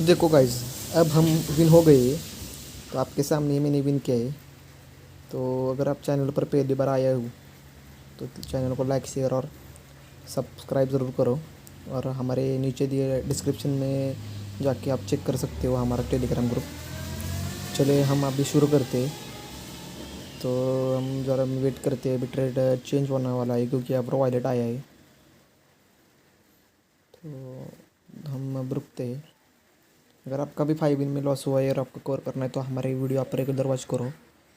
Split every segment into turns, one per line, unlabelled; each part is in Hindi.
तो देखो गाइस, अब हम विन हो गए। तो आपके सामने ही मैंने विन किया है। तो अगर आप चैनल पर पहली बार आए हो तो चैनल को लाइक शेयर और सब्सक्राइब ज़रूर करो। और हमारे नीचे दिए डिस्क्रिप्शन में जाके आप चेक कर सकते हो हमारा टेलीग्राम ग्रुप। चलिए हम अभी शुरू करते हैं। तो हम ज़रा वेट करते हैं, अभी ट्रेड चेंज होने वाला है क्योंकि अब वॉलेट आया है। तो हम अब रुकते हैं। अगर आपका भी 5 इन में लॉस हुआ है और आपको कवर करना है तो हमारे वीडियो आप रेगुलर वॉच करो।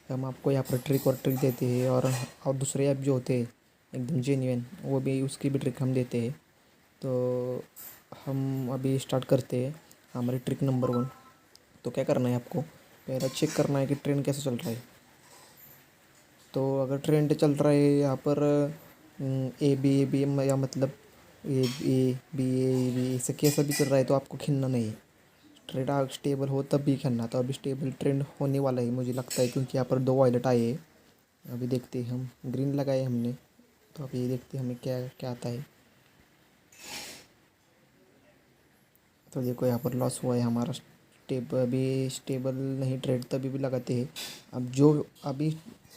हम आपको यहाँ पर ट्रिक देते हैं। और दूसरे ऐप जो होते हैं एकदम जेन्युइन, वो भी उसकी भी ट्रिक हम देते हैं। तो हम अभी स्टार्ट करते हैं हमारी ट्रिक नंबर 1। तो क्या करना है आपको, पहले चेक करना है कि ट्रेंड कैसे चल रहा है। तो अगर ट्रेंड चल रहा है यहाँ पर ए बी या मतलब ए बी ऐसे कैसा भी चल रहा है तो आपको खिलना नहीं है। ट्रेंड स्टेबल हो तब भी खेलना। तो अभी स्टेबल ट्रेंड होने वाला है मुझे लगता है, क्योंकि यहाँ पर 2 वॉलेट आए हैं। अभी देखते हैं, हम ग्रीन लगाए हमने। तो अभी देखते हैं हमें क्या क्या आता है। तो देखो यहाँ पर लॉस हुआ है हमारा। अभी स्टेबल नहीं ट्रेड तभी भी लगाते हैं। अब जो अभी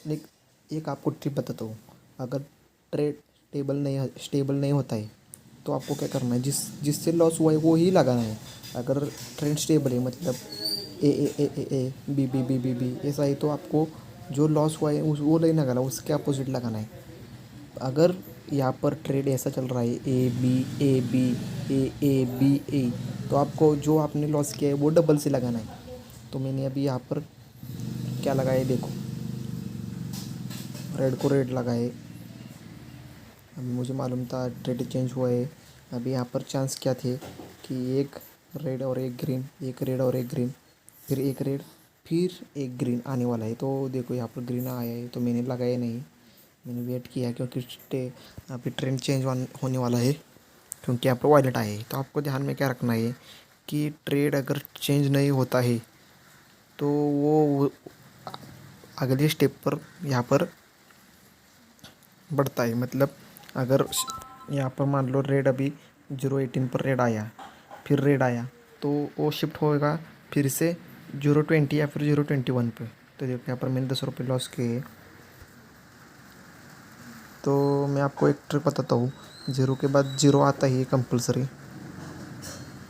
लाइक एक आपको ट्रिप बताता हूँ। अगर ट्रेड स्टेबल नहीं होता है तो आपको क्या करना है, जिससे लॉस हुआ है वो ही लगाना है। अगर ट्रेंड स्टेबल है मतलब ए बी ऐसा ही, तो आपको जो लॉस हुआ है उस वो नहीं लगाना, उसके अपोजिट लगाना है। अगर यहाँ पर ट्रेड ऐसा चल रहा है ए बी ए, तो आपको जो आपने लॉस किया है वो डबल से लगाना है। तो मैंने अभी यहाँ पर क्या लगाया है देखो, रेड को रेड लगाए। अभी मुझे मालूम था ट्रेड चेंज हुआ है। अभी यहाँ पर चांस क्या थे कि एक रेड और एक ग्रीन, एक रेड और एक ग्रीन, फिर एक रेड, फिर एक ग्रीन आने वाला है। तो देखो यहाँ पर ग्रीन आया है तो मैंने लगाया नहीं, मैंने वेट किया क्योंकि अभी ट्रेंड चेंज होने वाला है। क्योंकि यहाँ पर वॉलेट आए हैं तो आपको ध्यान में क्या रखना है कि ट्रेड अगर चेंज नहीं होता है तो वो अगले स्टेप पर यहाँ पर बढ़ता है। मतलब अगर यहाँ पर मान लो रेड अभी 0.18 पर रेड आया, फिर रेड आया, तो वो शिफ्ट होएगा फिर से 0.20 या फिर 0.21 पे। तो देखो यहाँ पर मैंने 10 रुपये लॉस किए। तो मैं आपको एक ट्रिक बताता हूँ। 0 के बाद 0 आता ही है कंपलसरी।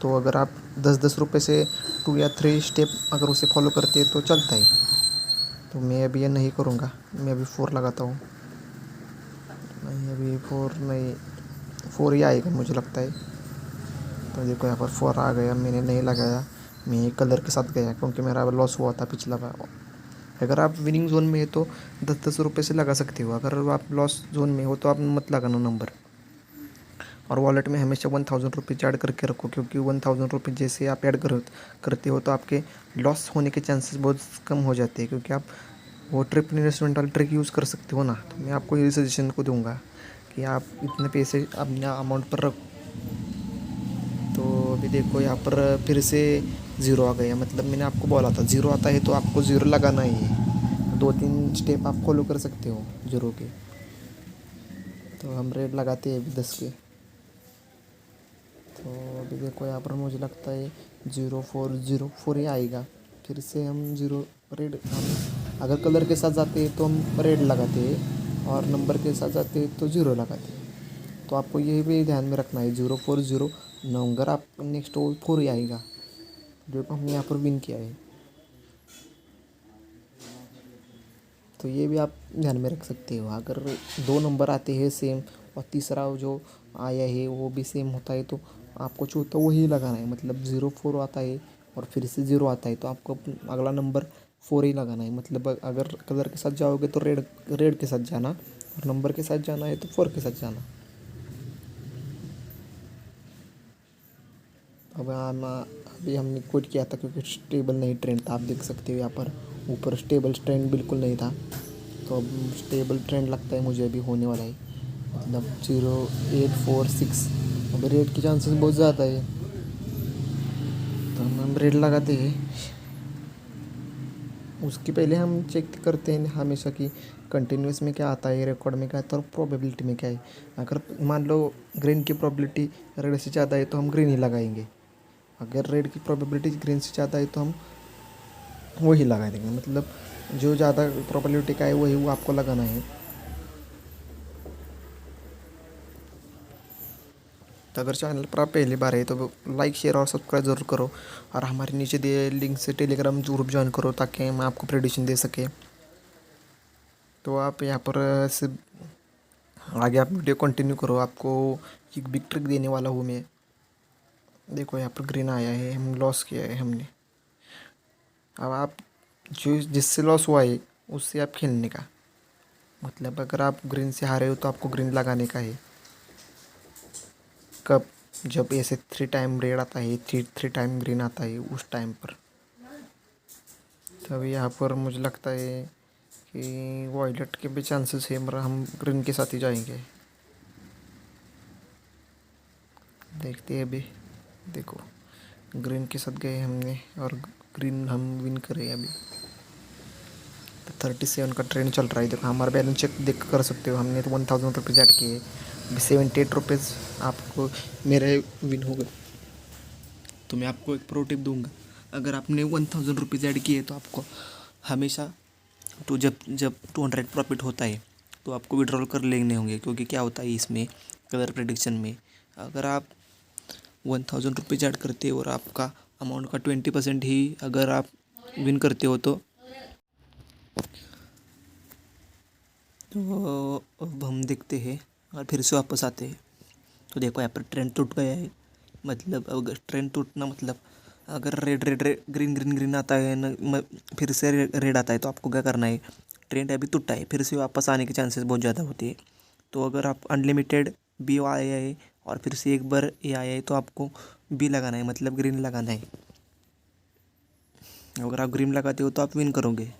तो अगर आप 10-10 रुपये से 2 या 3 स्टेप अगर उसे फॉलो करते हैं तो चलता है। तो मैं अभी ये नहीं करूँगा, मैं अभी 4 लगाता हूँ। नहीं अभी 4 नहीं, 4 ही आएगा मुझे लगता है। तो देखो यहाँ पर 4 आ गया, मैंने नहीं लगाया, मैं कलर के साथ गया क्योंकि मेरा लॉस हुआ था पिछला बार। अगर आप विनिंग जोन में है तो 10-10 रुपये से लगा सकते हो। अगर आप लॉस जोन में हो तो आप मत लगाना नंबर। और वॉलेट में हमेशा 1000 रुपीज़ ऐड करके रखो, क्योंकि 1000 रुपीज़ जैसे आप ऐड करते हो तो आपके लॉस होने के चांसेस बहुत कम हो जाते हैं। क्योंकि आप वो ट्रिप इन्वेस्टमेंट वाली ट्रिक यूज़ कर सकते हो ना। तो मैं आपको यही सजेशन को दूंगा कि आप इतने पैसे अपने अमाउंट पर रखो। तो अभी देखो यहाँ पर फिर से 0 आ गया। मतलब मैंने आपको बोला था 0 आता है तो आपको 0 लगाना ही है। 2-3 स्टेप आप फॉलो कर सकते हो 0 के। तो हम रेड लगाते हैं अभी 10 के। तो अभी देखो यहाँ पर मुझे लगता है 0-4 ही आएगा। फिर से हम 0 रेड, हम अगर कलर के साथ जाते हैं तो हम रेड लगाते हैं और नंबर के साथ जाते हैं तो 0 लगाते हैं। तो आपको ये भी ध्यान में रखना है 0-4-0 नंबर आप नेक्स्ट 4 ही आएगा जो हमने यहाँ पर विन किया है। तो ये भी आप ध्यान में रख सकते हो। अगर 2 नंबर आते हैं सेम और तीसरा जो आया है वो भी सेम होता है तो आपको चौथा वही लगाना है। मतलब 0-4 आता है और फिर से 0 आता है तो आपको अगला नंबर 4 ही लगाना है। मतलब अगर कलर के साथ जाओगे तो रेड रेड के साथ जाना, और नंबर के साथ जाना है तो 4 के साथ जाना। अब अभी हमने क्विट किया था क्योंकि स्टेबल नहीं ट्रेंड था। आप देख सकते हो यहाँ पर ऊपर स्टेबल ट्रेंड बिल्कुल नहीं था। तो अब स्टेबल ट्रेंड लगता है मुझे अभी होने वाला है। मतलब 0.846 अब रेट की चांसेस बहुत ज़्यादा है। तो हम रेट लगाते हैं। उसके पहले हम चेक करते हैं हमेशा कि कंटिन्यूस में क्या आता है, रिकॉर्ड में क्या आता है और प्रोबेबिलिटी में क्या है। अगर मान लो ग्रीन की प्रोबेबिलिटी रेड से ज़्यादा है तो हम ग्रीन ही लगाएंगे। अगर रेड की प्रोबेबिलिटी ग्रीन से ज़्यादा है तो हम वही लगा देंगे, मतलब जो ज़्यादा प्रोबेबिलिटी का है वही वो आपको लगाना है। तो अगर चैनल पर आप पहली बार है तो लाइक शेयर और सब्सक्राइब ज़रूर करो, और हमारे नीचे दिए लिंक से टेलीग्राम ग्रुप ज्वाइन करो ताकि मैं आपको प्रेडिक्शन दे सके। तो आप यहाँ पर से आगे आप वीडियो कंटिन्यू करो, आपको एक बिग ट्रिक देने वाला हूँ मैं। देखो यहाँ पर ग्रीन आया है, हम लॉस किया है हमने। अब आप जो जिससे लॉस हुआ है उससे आप खेलने का, मतलब अगर आप ग्रीन से हारे हो तो आपको ग्रीन लगाने का है। कब? जब ऐसे 3 टाइम रेड आता है, थ्री टाइम ग्रीन आता है, उस टाइम पर। तभी यहाँ पर मुझे लगता है कि वॉयलेट के भी चांसेस है, मगर हम ग्रीन के साथ ही जाएंगे। देखते हैं अभी। देखो ग्रीन के साथ गए हमने और ग्रीन हम विन करे अभी। तो 37 का ट्रेंड चल रहा है। देखो हमारा बैलेंस चेक देख कर सकते हो, हमने तो 1000 रुपीज़ ऐड किए, अभी 78 रुपीज़ आपको मेरे विन हो गए। तो मैं आपको एक प्रो टिप दूंगा, अगर आपने 1000 रुपीज़ ऐड किए तो आपको हमेशा तो जब जब 200 प्रॉफिट होता है तो आपको विड्रॉल कर लेने होंगे, क्योंकि क्या होता है इसमें कलर प्रेडिक्शन में, अगर आप 1000 रुपीज़ ऐड करते हो और आपका अमाउंट का 20% ही अगर आप विन करते हो तो अब हम देखते हैं और फिर से वापस आते हैं। तो देखो यहाँ पर ट्रेंड टूट गया है, मतलब अगर ट्रेंड टूटना मतलब अगर red red red green green green आता है ना, फिर से रेड आता है तो आपको क्या करना है, ट्रेंड अभी टूटा है, फिर से वापस आने के चांसेस बहुत ज़्यादा होते हैं। तो अगर आप अनलिमिटेड बी आया है और फिर से एक बार ए आया है तो आपको बी लगाना है, मतलब ग्रीन लगाना है। अगर आप ग्रीन लगाते हो तो आप विन करोगे।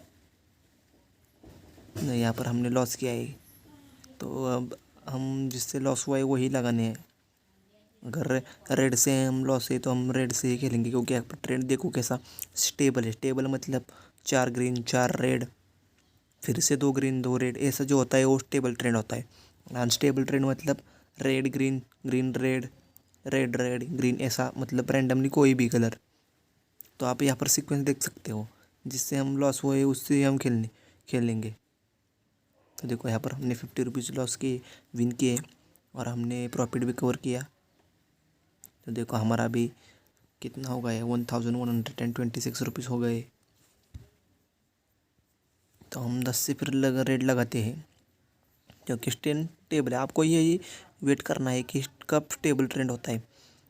नहीं, यहाँ पर हमने लॉस किया है, तो अब हम जिससे लॉस हुआ है वही लगाने हैं। अगर रेड से हम लॉस है तो हम रेड से ही खेलेंगे, क्योंकि यहाँ पर ट्रेंड देखो कैसा स्टेबल है। स्टेबल मतलब 4 ग्रीन 4 रेड, फिर से 2 ग्रीन 2 रेड, ऐसा जो होता है वो स्टेबल ट्रेंड होता है। अनस्टेबल ट्रेंड मतलब red green green red red red green, ऐसा मतलब रैंडमली कोई भी कलर। तो आप यहाँ पर सीक्वेंस देख सकते हो, जिससे हम लॉस हुए उससे हम खेलेंगे। तो देखो यहाँ पर हमने 50 रुपीज़ लॉस किए, विन किए, और हमने प्रॉफिट भी कवर किया। तो देखो हमारा अभी कितना हो गया, 1126 रुपीज़ हो गए। तो हम 10 से फिर रेड लगाते हैं, क्योंकि ट्रेंड टेबल है। आपको यही वेट करना है कि कब स्टेबल ट्रेंड होता है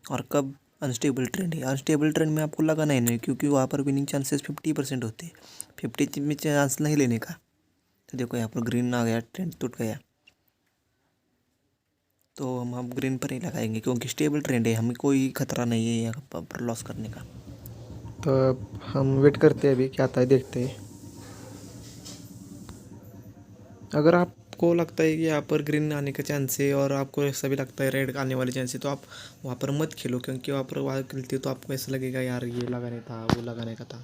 और कब अनस्टेबल ट्रेंड है। अनस्टेबल ट्रेंड में आपको लगाना ही नहीं, क्योंकि वहाँ पर विनिंग चांसेस 50% होते हैं, 50 में चांस नहीं लेने का। तो देखो यहाँ पर ग्रीन आ गया, ट्रेंड टूट गया, तो हम अब ग्रीन पर ही लगाएंगे, क्योंकि स्टेबल ट्रेंड है, हमें कोई खतरा नहीं है यहाँ पर लॉस करने का। तो अब हम वेट करते हैं, अभी क्या आता है देखते हैं। अगर आपको लगता है कि यहाँ पर ग्रीन आने का चांस है और आपको ऐसा भी लगता है रेड आने वाले चांस है, तो आप वहाँ पर मत खेलो, क्योंकि वहाँ पर वहाँ खेलते हो तो आपको ऐसा लगेगा यार ये लगाने था वो लगाने का था,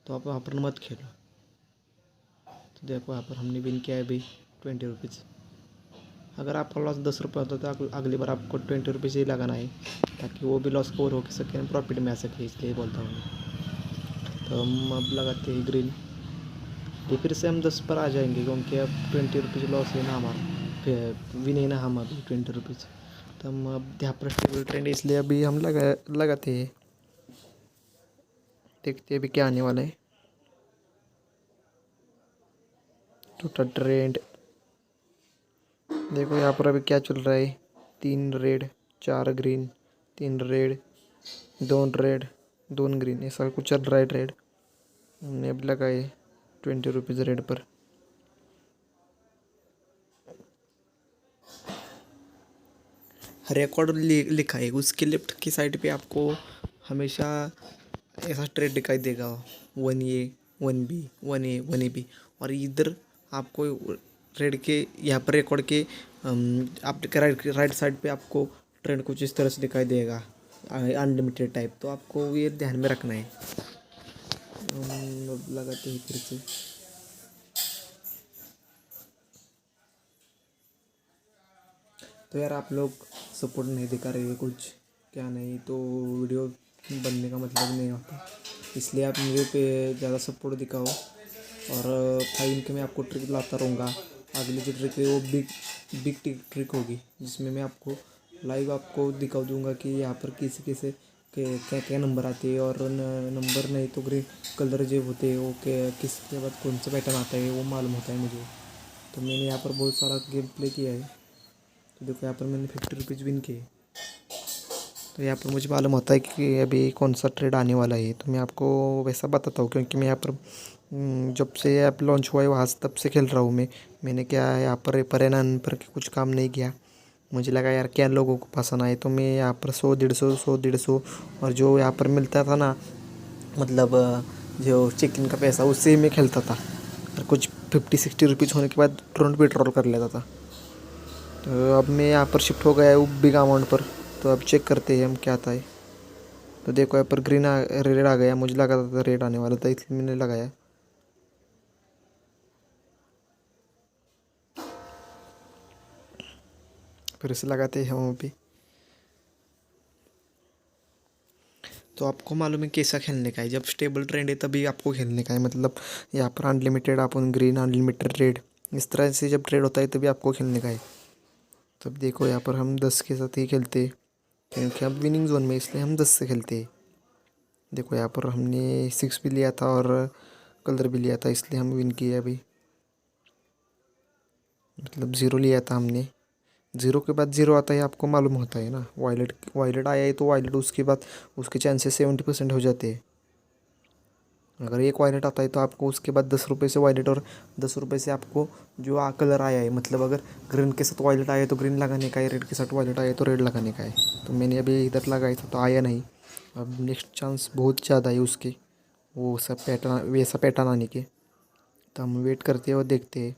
तो आप वहाँ पर मत खेलो। तो देखो यहाँ पर हमने विन किया है अभी 20 रुपीज़। अगर आपका लॉस 10 रुपये होता है तो अगली बार आपको 20 रुपीज़ ही लगाना है, ताकि वो भी लॉस कवर हो सके, प्रॉफिट में आ सके, इसलिए बोलता हूँ मैं। तो हम अब लगाते हैं ग्रीन, ये फिर से हम 10 पर आ जाएंगे, क्योंकि अब 20 रुपीज़ लॉस है ना हमारा, फिर विन है ना हम अभी 20 रुपीज़। तो हम अब यहाँ पर स्टेबल ट्रेंड, इसलिए अभी हम लगाते हैं, देखते हैं अभी क्या आने वाला है। टोटल ट्रेंड देखो यहाँ पर अभी क्या चल रहा है, 3 red 4 green 3 red 2 red 2 green, ऐसा कुछ चल रहा है ट्रेड। हमने अब लगाए 20 रुपीज़ रेड पर। रिकॉर्ड लिखा है, उसके लेफ्ट की साइड पे आपको हमेशा ऐसा ट्रेड दिखाई देगा, 1A 1B 1A 1AB, और इधर आपको ट्रेड के यहाँ पर रिकॉर्ड के आपके राइट साइड पे आपको ट्रेंड कुछ इस तरह से दिखाई देगा, अनलिमिटेड टाइप। तो आपको ये ध्यान में रखना है। अब लगाते हैं फिर से। तो यार आप लोग सपोर्ट नहीं दिखा रहे कुछ, क्या नहीं, तो वीडियो बनने का मतलब नहीं होता। इसलिए आप मेरे पे ज़्यादा सपोर्ट दिखाओ, और फाइन के मैं आपको ट्रिक लाता रहूँगा। अगली जो ट्रिक है वो बिग बिग ट्रिक होगी, जिसमें मैं आपको लाइव आपको दिखा दूँगा कि यहाँ पर किसी किसे के क्या क्या नंबर आते हैं, और नंबर नहीं तो ग्रीन कलर जो होते हैं वो किसके बाद कौन सा पैटर्न आता है वो मालूम होता है मुझे। तो मैंने यहाँ पर बहुत सारा गेम प्ले किया है। तो देखो यहाँ पर मैंने 50 रुपीज़ विन किए। तो यहाँ पर मुझे मालूम होता है कि अभी कौन सा ट्रेड आने वाला है, तो मैं आपको वैसा बताता हूँ, क्योंकि मैं यहाँ पर जब से ऐप लॉन्च हुआ है वहाँ से तब से खेल रहा हूँ मैंने क्या है यहाँ पर है ना अन पर कुछ काम नहीं किया। मुझे लगा यार क्या लोगों को पसंद आए, तो मैं यहाँ पर 100 150 और जो यहाँ पर मिलता था ना, मतलब जो चिकन का पैसा उससे ही मैं खेलता था, और कुछ 50 60 रुपीज़ होने के बाद तुरंत विड्रॉल कर लेता था। तो अब मैं यहाँ पर शिफ्ट हो गया है वो बिग अमाउंट पर। तो अब चेक करते हैं हम क्या आता है। तो देखो यहाँ पर रेड आ गया, मुझे लगा था रेड आने वाला था इसलिए मैंने लगाया। फिर से लगाते हैं हम भी। तो आपको मालूम है कैसा खेलने का है, जब स्टेबल ट्रेंड है तभी आपको खेलने का है, मतलब यहाँ पर अनलिमिटेड अपन ग्रीन अनलिमिटेड ट्रेड इस तरह से जब ट्रेड होता है तभी आपको खेलने का है। तब देखो यहाँ पर हम 10 के साथ ही खेलते हैं, क्योंकि हम विनिंग जोन में इसलिए हम 10 से खेलते हैं। देखो यहाँ पर हमने 6 भी लिया था और कलर भी लिया था, इसलिए हम विन किए अभी। मतलब 0 लिया था हमने, 0 के बाद 0 आता है आपको मालूम होता है ना। वायलेट वायलेट आया है तो वायलेट उसके बाद उसके चांसेस 70% हो जाते हैं। अगर एक वायलेट आता है तो आपको उसके बाद 10 रुपये से वायलेट, और 10 रुपये से आपको जो कलर आया है, मतलब अगर ग्रीन के साथ वायलेट आया है तो ग्रीन लगाने का है, रेड के साथ वायलेट आया है तो रेड लगाने का है। तो मैंने अभी इधर लगाया था तो आया नहीं। अब नेक्स्ट चांस बहुत ज़्यादा है उसके, वो सब पैटर्न वैसा पैटर्न आने के। तो हम वेट करते हैं और देखते हैं।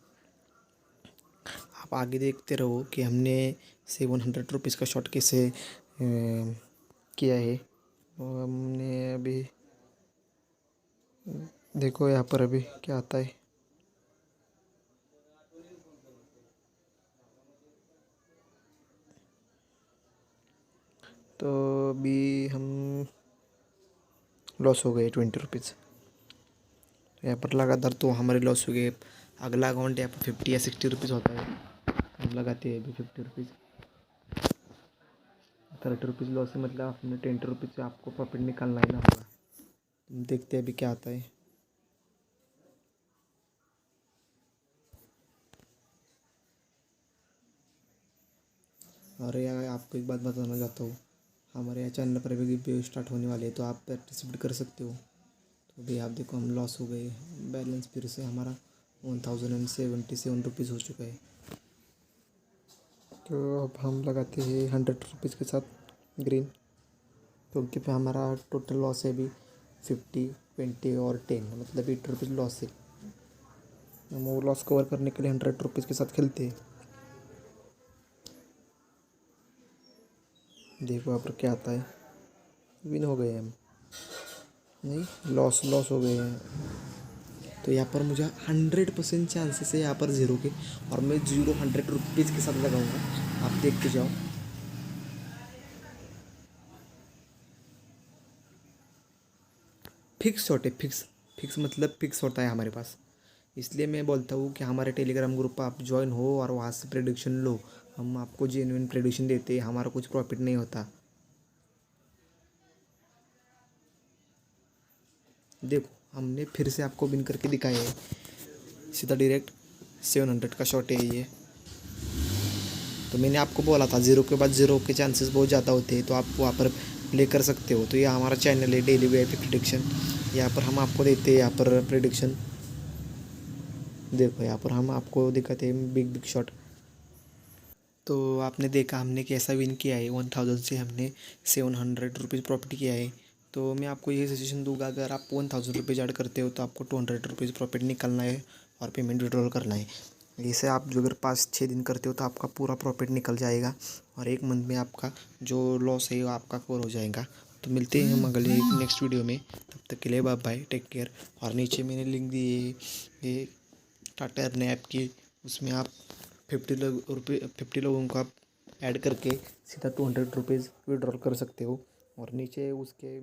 आप आगे देखते रहो कि हमने 700 रुपीज़ का शॉट कैसे किया है। और हमने अभी देखो यहाँ पर अभी क्या आता है। तो अभी हम लॉस हो गए 20 रुपीज़। तो यहाँ पर लगातार तो हमारे लॉस हो गए। अगला अकाउंट यहाँ पर 50 या 60 रुपीज़ होता है, हम लगाते हैं अभी 50 रुपीज़। 30 रुपीज़ लॉस है, मतलब आपने 10 रुपीज़ से आपको प्रॉफिट निकालना ही ना होगा। देखते हैं अभी क्या आता है। और यार आपको एक बात बताना चाहता हूँ, हमारे यहाँ चैनल पर भी गिव स्टार्ट होने वाले हैं, तो आप पार्टिसिपेट कर सकते हो। तो अभी आप देखो हम लॉस हो गए, बैलेंस फिर से हमारा 1077 रुपीज़ हो चुका है। तो अब हम लगाते हैं 100 रुपीज़ के साथ ग्रीन, क्योंकि फिर हमारा टोटल लॉस है अभी 50 20 और 10, मतलब 80 रुपीज़ लॉस है। हम वो लॉस कवर करने के लिए 100 रुपीज़ के साथ खेलते हैं। देखो यहाँ पर क्या आता है। विन हो गए हम, नहीं लॉस लॉस हो गए हैं। तो यहाँ पर मुझे 100% चांसेस है यहाँ पर 0 के, और मैं 100 रुपीज़ के साथ लगाऊंगा। आप देखते जाओ। फिक्स शॉट है, फिक्स फिक्स मतलब फिक्स होता है हमारे पास। इसलिए मैं बोलता हूँ कि हमारे टेलीग्राम ग्रुप पर आप ज्वाइन हो और वहाँ से प्रेडिक्शन लो। हम आपको जेन्युइन प्रेडिक्शन देते हैं, हमारा कुछ प्रॉफिट नहीं होता। देखो हमने फिर से आपको विन करके दिखाया है, सीधा डायरेक्ट 700 का शॉट है ये। तो मैंने आपको बोला था 0 के बाद 0 के चांसेस बहुत ज़्यादा होते हैं, तो आप वहाँ पर प्ले कर सकते हो। तो ये हमारा चैनल है डेली वीआईपी प्रेडिक्शन, यहाँ पर हम आपको देते हैं यहाँ पर प्रेडिक्शन। देखो यहाँ पर हम आपको दिखाते हैं बिग बिग शॉट। तो आपने देखा हमने कैसा विन किया है, 1000 से हमने 700 रुपीज़ प्रॉफिट किया है। तो मैं आपको ये सजेशन दूंगा, अगर आप 1000 रुपीज़ ऐड करते हो तो आपको 200 रुपीज़ प्रॉफिट निकालना है और पेमेंट विड्रॉल करना है। इसे आप जो अगर 5 6 दिन करते हो तो आपका पूरा प्रॉफिट निकल जाएगा, और एक मंथ में आपका जो लॉस है वो आपका कवर हो जाएगा। तो मिलते हैं हम अगले नेक्स्ट वीडियो में, तब तक के लिए बाय बाय, टेक केयर। और नीचे मैंने लिंक दी है ये टाटा अर्न ऐप की, उसमें आप 50 लोगों को आप ऐड करके सीधा 200 रुपीज़ विड्रॉल कर सकते हो। और नीचे उसके